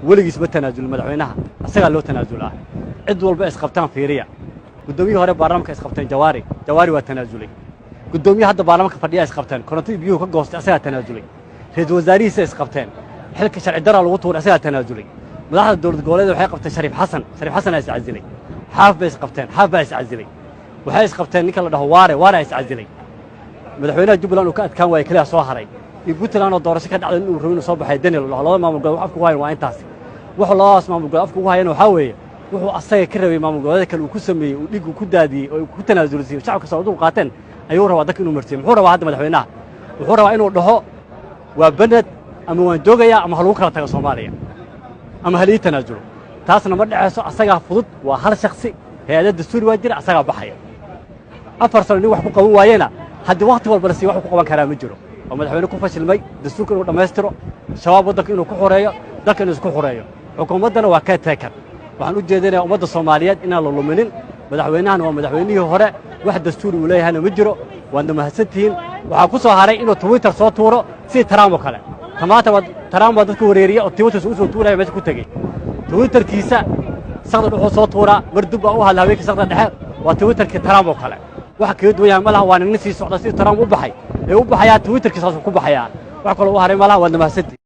weligiis ma tanaazul madaxweynaha asaga loo tanaazulaa cid walba isqabtaan fiiriya gudoomiyaha hore baarlamaanka isqabteen jawaari waa tanaazulay gudoomiyaha hadda baarlamaanka fadhiya isqabteen korontada biyuhu ka goostay asaga tanaazulay ra'iisul wasaarihiisa isqabteen xilka sharci darro lagu tuuray asaga tanaazulay madaxda dowlad goboleed waxay qabtay shariif xasan ay iscazilay xaaf bay isqabteen xaaf baa iscazilay waxay isqabteen ninka la dhaho waare iscazilay madaxweynaha Jubbaland uu ka adkaan waayay kaliya soo haray Puntland oo doorasho ka dhacday inuu rabo inuu soo baxay Daniel labada maamul goboleed afku hayn waa intaas wuxuu labadaas maamul goboleed afku hayn waxa weeye wuxuu asaga ka rabay maamul goboleed kale uu ku sameeyay uu dhig ku daadiyay oo ku tanaasulay shacabka Soomaalidu qaateen ayuu rabaa dadka inuu martiyo muxuu rabaa hadda madaxweynaha wuxuu rabaa inuu dhaho waa banad ama waan joogaya ama lagu kala tago Soomaaliya ama halii tanaasul taasna ma dhacayso asaga fudud waa hal shakhsi hay'adda dastuuri waa jira asaga baxaya afar sano wax ku qaban waayena hadda waqti walba si wax ku qaban karaa ma jiro oo madaxweyne ku fashilmay dastuurka inuu dhameystiro shabaab waddanka inuu ku xoreeyo dalka inuu isku xoreeyo xukuumaddana waa ka taagan waxaan u jeedinayaa ummadda Soomaaliyeed inaan la luminin madaxweynahan waa madaxweynihii hore wax dastuuri uu leeyahay ma jiro waana mahadsantihiin waxa ku soo haray inuu Twitter soo tuuro si Trump oo kale Trump dadka wareeriya oo Twitter soo tuuraya meesha ku tagay Twitterkiisa saqad wuxuu soo tuuraa marduba u hadla haweenka saqada dhexe waa Twitterka Trump oo kale waxa ka duwaya malaha waa nin sii socda si Trump u baxay ee u baxaya Twitterkiisa ku baxaya wax kale oo haray malaha waa mahadsantihiin